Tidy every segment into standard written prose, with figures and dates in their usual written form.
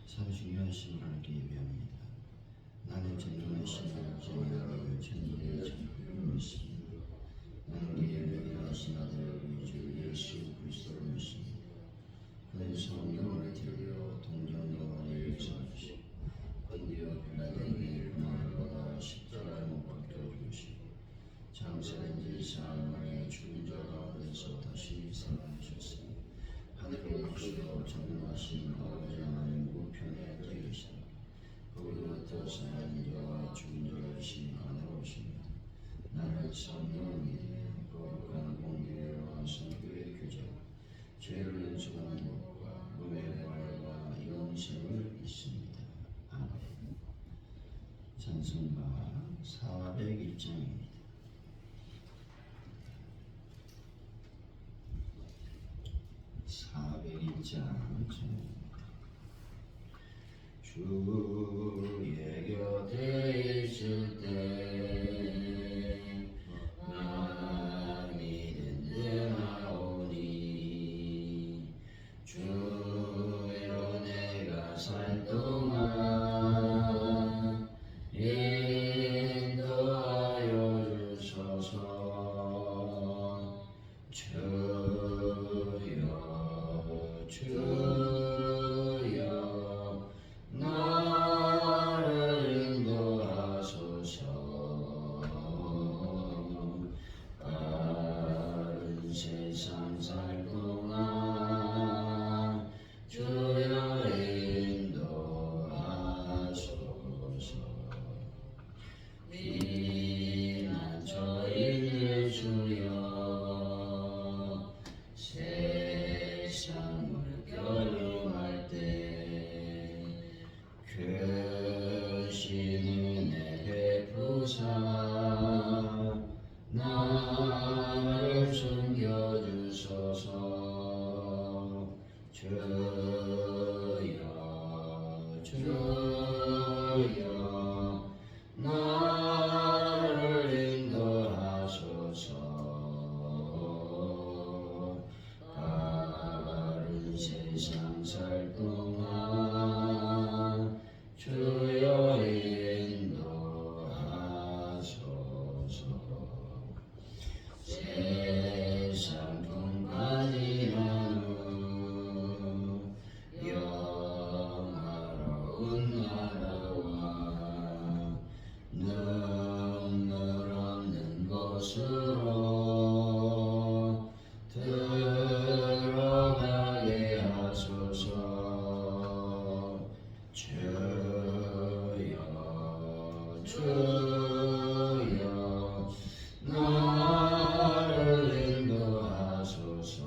선중하신 하나님께 예배합니다. 나는 전능하신 하나님의 천지의 창조를 믿습니다. 나는 예배하신 아들 우리 주 예수 그리스도를 믿습니다. 그는 성령을 들여 동정여호와의 역사하시고 본디오 빌라도에게 고난을 받아 십자가에 못 박혀 죽으시고 장사된 지 사흘 만에 죽은 자 가운데서 다시 살아나셨으니 하늘에 오시어 전능하신 아버지 하나님 우편에 앉아 계시다. 거기로부터 살아난 자와 죽은 자를 심판하러 오십니다. 나는 성령을 믿으며 거룩한 공교회와 성교의 교제와 죄를 연속하는 것과 몸의 부활과 영생을 믿습니다. 아멘. 찬송가 401장입니다. 401장 주의 곁에 있을 때 마음이 든든하오니 주여 내가 살 동안 인도하여 주소서. 주여 나를 인도하소서. 빠른 세상 살 동안 주여 인도하소서. 피난처인 주여 세상을 결림할 때 크신 은혜 베푸사 나를 숨겨주소서. 주여 나를 인도하소서. 빠른 세상 살 동안 주여 인도하소서. 세상 풍파지 않은 영화로운 나라와 눈물 없는 곳으로 들어가게 하소서. 주여 나를 인도하소서.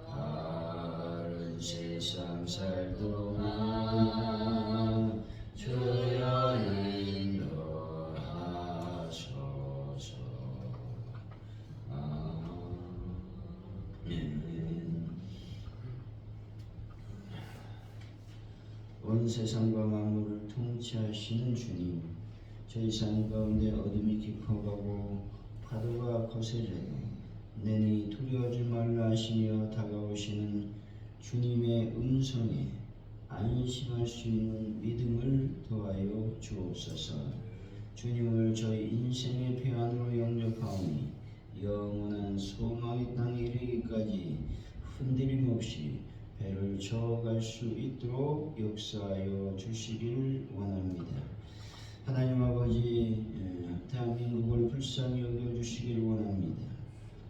바른 세상 살 동안 주여 인도하소서. 아멘. 온 세상과 만물을 통치하시는 주님, 저희 삶 가운데 어둠이 깊어가고 파도가 거세져도 내니 두려워하지 말라 하시며 다가오시는 주님의 음성에 안심할 수 있는 믿음을 더하여 주옵소서. 주님을 저희 인생의 평안으로 영접하오니 영원한 소망의 땅에 이르기까지 흔들림 없이 배를 저어갈 수 있도록 역사하여 주시기를 원합니다. 하나님 아버지, 대한민국을 불쌍히 여겨주시길 원합니다.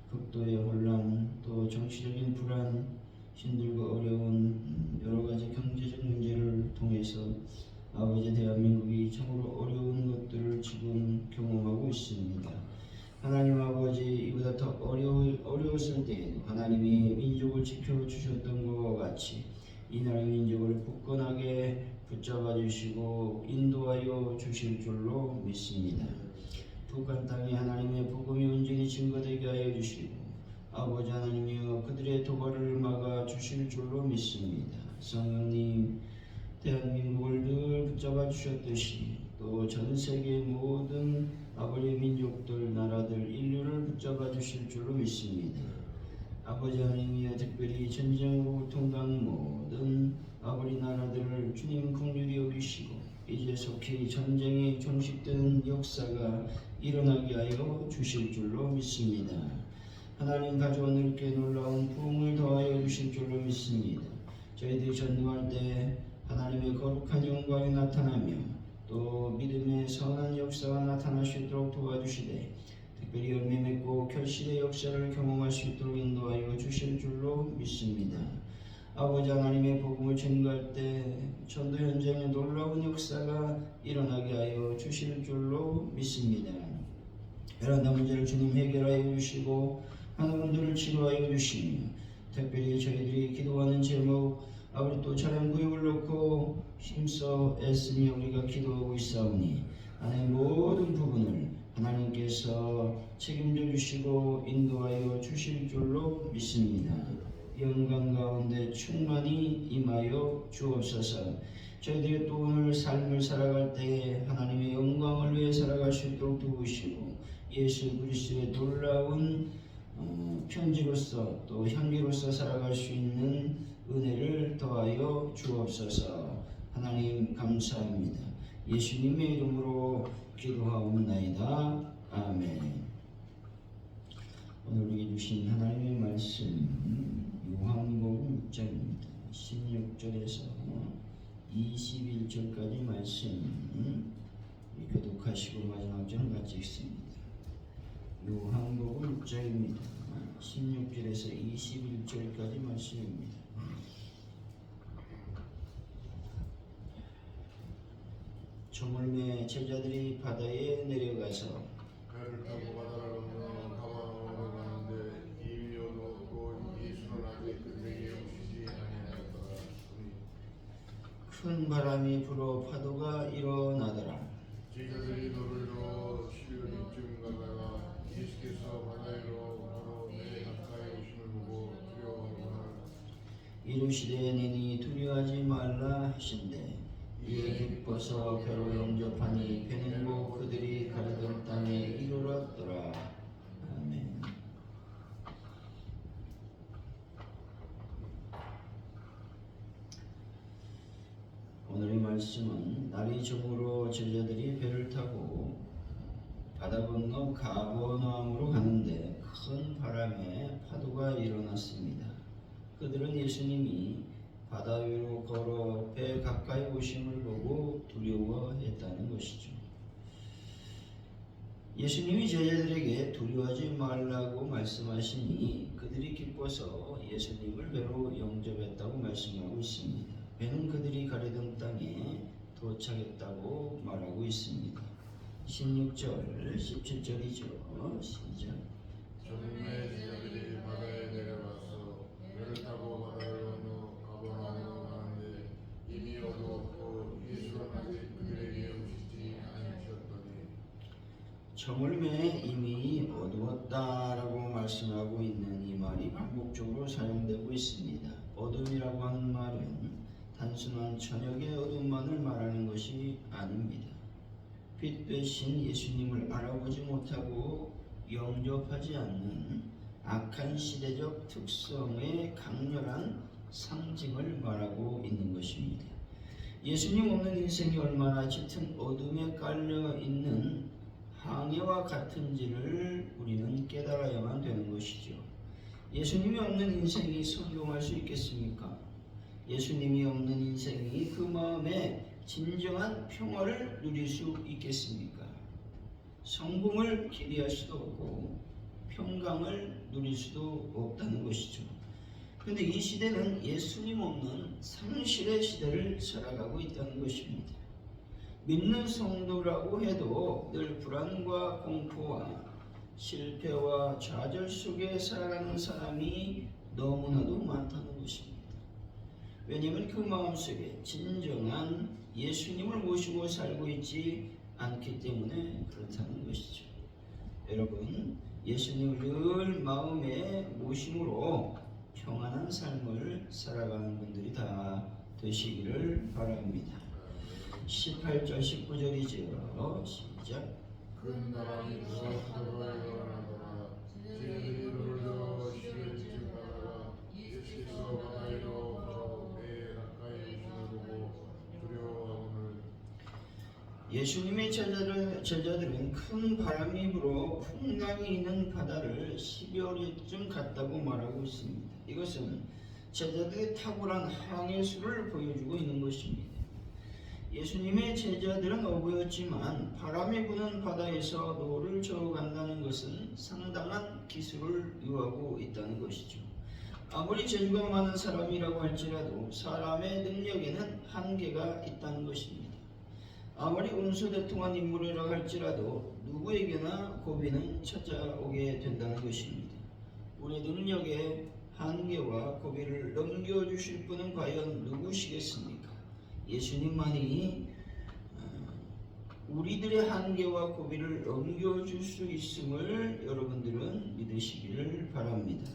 극도의 혼란, 또 정치적인 불안, 힘들고 어려운 여러가지 경제적 문제를 통해서 아버지 대한민국이 참으로 어려운 것들을 지금 경험하고 있습니다. 하나님 아버지, 이보다 더 어려웠을 때에도 하나님이 민족을 지켜주셨던 것과 같이 이 나라의 민족을 굳건하게 붙잡아 주시고 인도하여 주실 줄로 믿습니다. 북한 땅에 하나님의 복음이 온전히 증거되게 하여 주시고 아버지 하나님이여 그들의 도발을 막아 주실 줄로 믿습니다. 성령님, 대한민국을 늘 붙잡아 주셨듯이 또 전 세계 모든 아버지 민족들, 나라들, 인류를 붙잡아 주실 줄로 믿습니다. 아버지 하나님이여 특별히 전쟁으로 통과한 모든 아버지 나라들을 주님 긍휼히 여기시고 이제 속히 전쟁이 종식되는 역사가 일어나게 하여 주실 줄로 믿습니다. 하나님 가져온 이렇게 놀라운 부흥을 더하여 주실 줄로 믿습니다. 저희들이 전도할 때 하나님의 거룩한 영광이 나타나며 또 믿음의 선한 역사가 나타날 수 있도록 도와주시되 특별히 열매 맺고 결실의 역사를 경험할 수 있도록 인도하여 주실 줄로 믿습니다. 아버지 하나님의 복음을 전가할 때 전도 현장에 놀라운 역사가 일어나게 하여 주실 줄로 믿습니다. 이러한 문제를 주님 해결하여 주시고 하는 분들을 치료하여 주시며 특별히 저희들이 기도하는 제목 아버지 또 차량 구역을 놓고 힘써 애쓰며 우리가 기도하고 있사오니 하나님 모든 부분을 하나님께서 책임져 주시고 인도하여 주실 줄로 믿습니다. 영광 가운데 충만히 임하여 주옵소서. 저희들이 또 오늘 삶을 살아갈 때에 하나님의 영광을 위해 살아갈 수 있도록 도우시고 예수 그리스도의 놀라운 편지로서 또 향기로서 살아갈 수 있는 은혜를 더하여 주옵소서. 하나님 감사합니다. 예수님의 이름으로 기도하옵나이다. 아멘. 오늘 우리에게 주신 하나님의 말씀 요한복음 6장입니다. 16절에서 21절까지 말씀 교독하시고 마지막 절은 같이 읽습니다. 요한복음 6장입니다. 16절에서 21절까지 말씀입니다. 저물매 제자들이 바다에 내려가서 배를 타고 바다를 건너 가버나움으로 가는데 이미 어두웠고 예수는 아직 그들에게 오시지 아니하였더라. 큰 바람이 불어 파도가 일어나더라. 제자들이 돌을 들어 11월쯤 가다가 예수께서 바다 위로 걸어 내 가까이 오심을 보고 두려워하거나 이르시되 너희 두려워하지 말라 하신대 이에 기뻐서 배로 영접하니 배는 곧 그들이 가려던 땅에 이르렀더라. 아멘. 오늘의 말씀은 날이 저물어 제자들이 배를 타고 바다 건너 가버나움으로 가는데 큰 바람에 파도가 일어났습니다. 그들은 예수님이 바다 위로 걸어 배 가까이 오심을 보고 두려워했다는 것이죠. 예수님이 제자들에게 두려워하지 말라고 말씀하시니 그들이 기뻐서 예수님을 배로 영접했다고 말씀하고 있습니다. 배는 그들이 가려던 땅에 도착했다고 말하고 있습니다. 16절, 17절이죠. 시작. 저물매 제자들이 바다에 내려가서 배를 타고 바다를 건너 가버나움으로 가는데 이미 어두웠고 예수는 아직 그들에게 오시지 아니하셨더니 저물매 이미 어두웠다라고 말씀하고 있는 이 말이 반복적으로 사용되고 있습니다. 어둠이라고 하는 말은 단순한 저녁의 어둠만을 말하는 것이 아닙니다. 빛 되신 예수님을 알아보지 못하고 영접하지 않는 악한 시대적 특성의 강렬한 상징을 말하고 있는 것입니다. 예수님 없는 인생이 얼마나 짙은 어둠에 깔려 있는 항해와 같은지를 우리는 깨달아야만 되는 것이죠. 예수님이 없는 인생이 성공할 수 있겠습니까? 예수님이 없는 인생이 그 마음에 진정한 평화를 누릴 수 있겠습니까? 성공을 기대할 수도 없고 평강을 누릴 수도 없다는 것이죠. 그런데 이 시대는 예수님 없는 상실의 시대를 살아가고 있다는 것입니다. 믿는 성도라고 해도 늘 불안과 공포와 실패와 좌절 속에 살아가는 사람이 너무나도 많다는 것입니다. 왜냐하면 그 마음속에 진정한 예수님을 모시고 살고 있지 않기 때문에 그렇다는 것이죠. 여러분, 예수님을 늘 마음에 모심으로 평안한 삶을 살아가는 분들이 다 되시기를 바랍니다. 18절 19절이죠. 시작. 큰 바람이 불어 파도가 일어나더라. 제자들이 돌을 들어 11월쯤 예수님의 제자들은 큰 바람이 불어 풍랑이 있는 바다를 12월쯤 갔다고 말하고 있습니다. 이것은 제자들의 탁월한 항해술을 보여주고 있는 것입니다. 예수님의 제자들은 어부였지만 바람이 부는 바다에서 노를 저어간다는 것은 상당한 기술을 요하고 있다는 것이죠. 아무리 재주가 많은 사람이라고 할지라도 사람의 능력에는 한계가 있다는 것입니다. 아무리 운수대통한 인물이라고 할지라도 누구에게나 고비는 찾아오게 된다는 것입니다. 우리 능력의 한계와 고비를 넘겨주실 분은 과연 누구시겠습니까? 예수님만이 우리들의 한계와 고비를 넘겨줄 수 있음을 여러분들은 믿으시기를 바랍니다.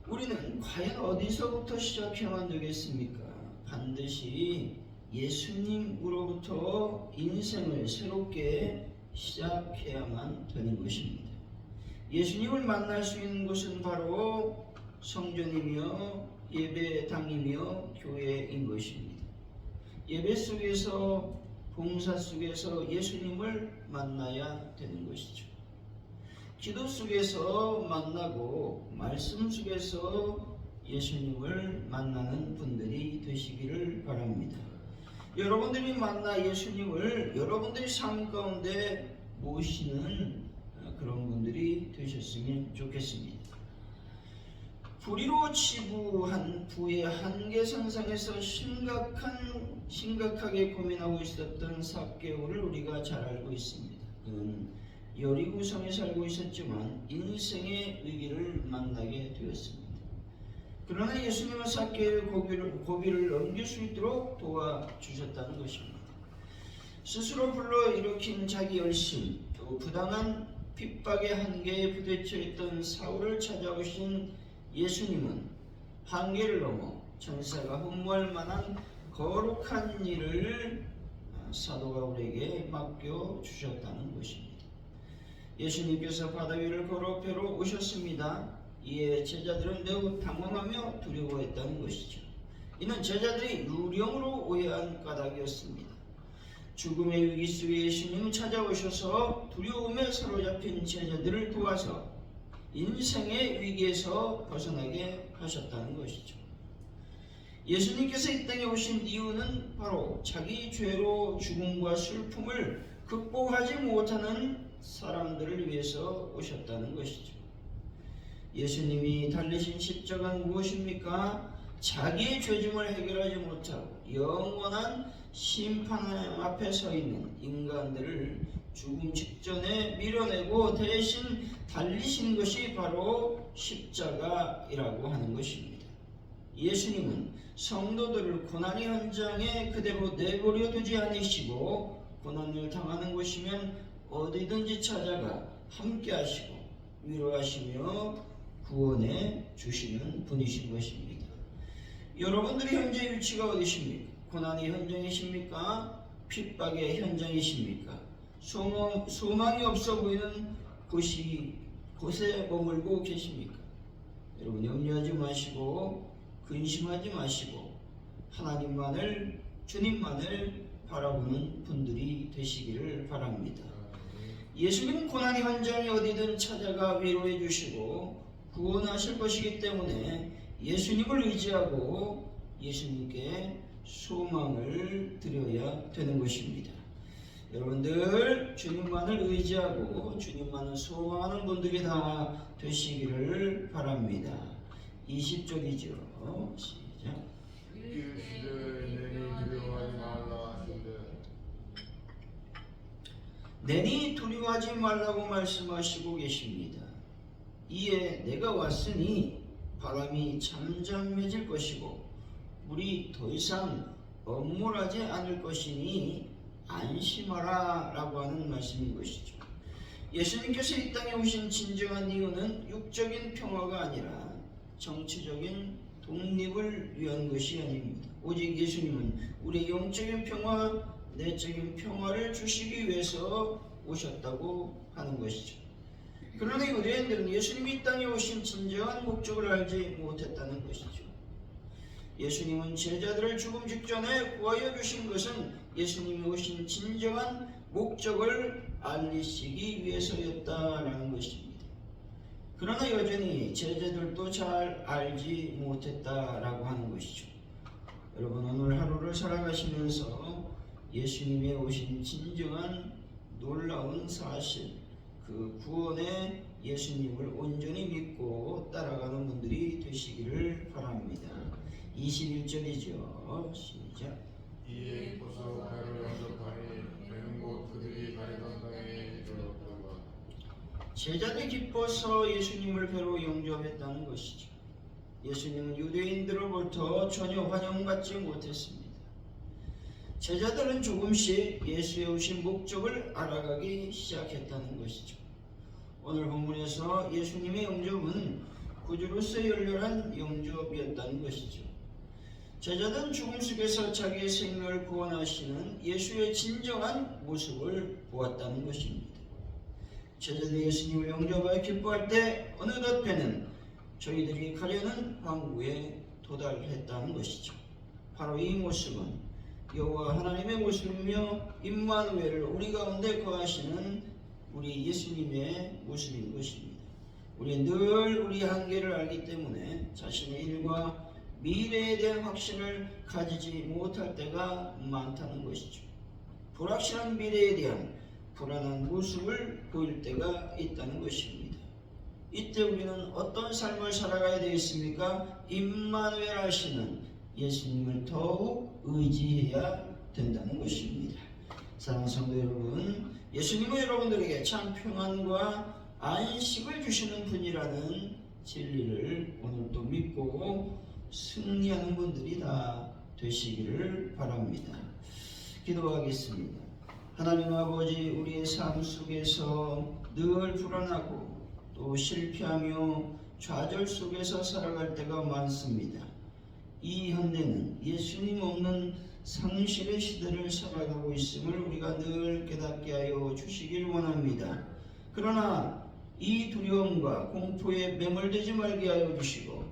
우리는 과연 어디서부터 시작해야만 되겠습니까? 반드시 예수님으로부터 인생을 새롭게 시작해야만 되는 것입니다. 예수님을 만날 수 있는 곳은 바로 성전이며 예배당이며 교회인 것입니다. 예배 속에서 봉사 속에서 예수님을 만나야 되는 것이죠. 기도 속에서 만나고 말씀 속에서 예수님을 만나는 분들이 되시기를 바랍니다. 여러분들이 만나 예수님을 여러분들의 삶 가운데 모시는 그런 분들이 되셨으면 좋겠습니다. 불의로 치부한 부의 한계선상에서 심각하게 고민하고 있었던 삭개오를 우리가 잘 알고 있습니다. 그는 여리고성에 살고 있었지만 인생의 위기를 만나게 되었습니다. 그러나 예수님은 삭개오의 고비를 넘길 수 있도록 도와주셨다는 것입니다. 스스로 불러일으킨 자기 열심, 또 부당한 핍박의 한계에 부딪혀 있던 사울을 찾아오신 예수님은 한계를 넘어 천사가 흠모할 만한 거룩한 일을 사도 바울에게 맡겨주셨다는 것입니다. 예수님께서 바다 위를 걸어 배로 오셨습니다. 이에 제자들은 매우 당황하며 두려워했다는 것이죠. 이는 제자들이 유령으로 오해한 까닭이었습니다. 죽음의 위기 속에 예수님은 찾아오셔서 두려움에 사로잡힌 제자들을 도와서 인생의 위기에서 벗어나게 하셨다는 것이죠. 예수님께서 이 땅에 오신 이유는 바로 자기 죄로 죽음과 슬픔을 극복하지 못하는 사람들을 위해서 오셨다는 것이죠. 예수님이 달리신 십자가는 무엇입니까? 자기의 죄짐을 해결하지 못하고 영원한 심판 앞에 서 있는 인간들을 죽음 직전에 밀어내고 대신 달리신 것이 바로 십자가이라고 하는 것입니다. 예수님은 성도들을 고난의 현장에 그대로 내버려 두지 않으시고 고난을 당하는 곳이면 어디든지 찾아가 함께 하시고 위로하시며 구원해 주시는 분이신 것입니다. 여러분들의 현재 위치가 어디십니까? 고난의 현장이십니까? 핍박의 현장이십니까? 소망이 없어 보이는 곳에 머물고 계십니까? 여러분 염려하지 마시고 근심하지 마시고 하나님만을 주님만을 바라보는 분들이 되시기를 바랍니다. 예수님은 고난의 현장에 어디든 찾아가 위로해 주시고 구원하실 것이기 때문에 예수님을 의지하고 예수님께 소망을 드려야 되는 것입니다. 여러분들 주님만을 의지하고 주님만을 소망하는 분들이 다 되시기를 바랍니다. 20절이죠. 시작. 내니 두려워하지 말라고 말씀하시고 계십니다. 이에 내가 왔으니 바람이 잠잠해질 것이고 물이 더 이상 엄물하지 않을 것이니 안심하라 라고 하는 말씀인 것이죠. 예수님께서 이 땅에 오신 진정한 이유는 육적인 평화가 아니라 정치적인 독립을 위한 것이 아닙니다. 오직 예수님은 우리의 영적인 평화, 내적인 평화를 주시기 위해서 오셨다고 하는 것이죠. 그러나 유대인들은 예수님이 이 땅에 오신 진정한 목적을 알지 못했다는 것이죠. 예수님은 제자들을 죽음 직전에 구하여 주신 것은 예수님이 오신 진정한 목적을 알리시기 위해서였다라는 것입니다. 그러나 여전히 제자들도 잘 알지 못했다라고 하는 것이죠. 여러분, 오늘 하루를 살아가시면서 예수님의 오신 진정한 놀라운 사실, 그 구원의 예수님을 온전히 믿고 따라가는 분들이 되시기를 바랍니다. 21절이죠. 시작. 이에 기뻐서 그를 영접하니 되는 곳 그들이 가리던 땅에 이르렀더라. 제자들이 기뻐서 예수님을 뵈러 영접했다는 것이죠. 예수님은 유대인들로부터 전혀 환영받지 못했습니다. 제자들은 조금씩 예수의 오신 목적을 알아가기 시작했다는 것이죠. 오늘 본문에서 예수님의 영접은 구주로서 열렬한 영접이었다는 것이죠. 제자들은 죽음 속에서 자기의 생명을 구원하시는 예수의 진정한 모습을 보았다는 것입니다. 제자들이 예수님을 영접하여 기뻐할 때 어느덧 배는 저희들이 가려는 항구에 도달했다는 것이죠. 바로 이 모습은 여호와 하나님의 모습이며 임마누엘을 우리 가운데 거하시는 우리 예수님의 모습인 것입니다. 우리는 늘 우리 한계를 알기 때문에 자신의 일과 미래에 대한 확신을 가지지 못할 때가 많다는 것이죠. 불확실한 미래에 대한 불안한 모습을 보일 때가 있다는 것입니다. 이때 우리는 어떤 삶을 살아가야 되겠습니까? 임마누엘 하시는 예수님을 더욱 의지해야 된다는 것입니다. 사랑하는 성도 여러분, 예수님은 여러분들에게 참 평안과 안식을 주시는 분이라는 진리를 오늘도 믿고 승리하는 분들이 다 되시기를 바랍니다. 기도하겠습니다. 하나님 아버지, 우리의 삶 속에서 늘 불안하고 또 실패하며 좌절 속에서 살아갈 때가 많습니다. 이 현대는 예수님 없는 상실의 시대를 살아가고 있음을 우리가 늘 깨닫게 하여 주시길 원합니다. 그러나 이 두려움과 공포에 매몰되지 말게 하여 주시고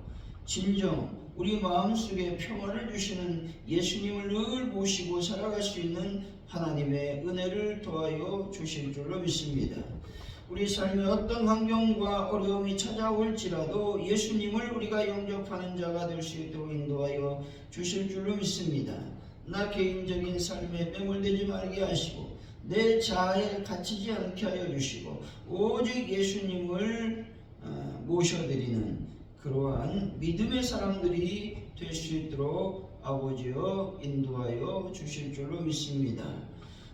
진정 우리 마음속에 평화를 주시는 예수님을 늘 모시고 살아갈 수 있는 하나님의 은혜를 더하여 주실 줄로 믿습니다. 우리 삶에 어떤 환경과 어려움이 찾아올지라도 예수님을 우리가 영접하는 자가 될 수 있도록 인도하여 주실 줄로 믿습니다. 나 개인적인 삶에 매몰되지 말게 하시고 내 자아에 갇히지 않게 하여 주시고 오직 예수님을 모셔드리는 그러한 믿음의 사람들이 될 수 있도록 아버지여 인도하여 주실 줄로 믿습니다.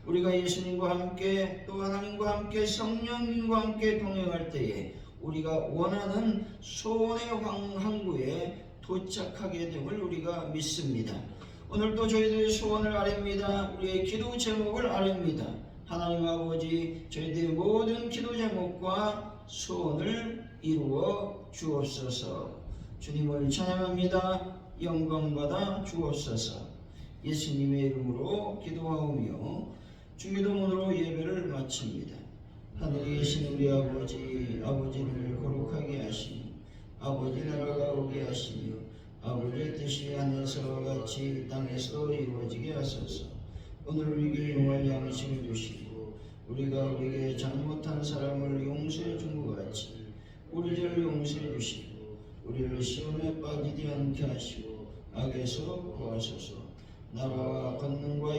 우리가 예수님과 함께 또 하나님과 함께 성령님과 함께 동행할 때에 우리가 원하는 소원의 항구에 도착하게 됨을 우리가 믿습니다. 오늘도 저희들의 소원을 아뢰입니다. 우리의 기도 제목을 아뢰입니다. 하나님 아버지, 저희들의 모든 기도 제목과 소원을 이루어 주옵소서. 주님을 찬양합니다. 영광받아 주옵소서. 예수님의 이름으로 기도하오며 주기도문으로 예배를 마칩니다. 하늘에 계신 우리 아버지, 아버지를 거룩하게 하시며 아버지 나라가 오게 하시며 아버지의 뜻이 하늘에서와 같이 땅에서 이루어지게 하소서. 오늘 우리에게 용할 양식을 주시고 우리가 우리에게 잘못한 사람을 용서해 준 것 같이 우리를 용서해 주시고 우리를 시험에 빠지지 않게 하시고 악에서 구하소서. 나라와 권능과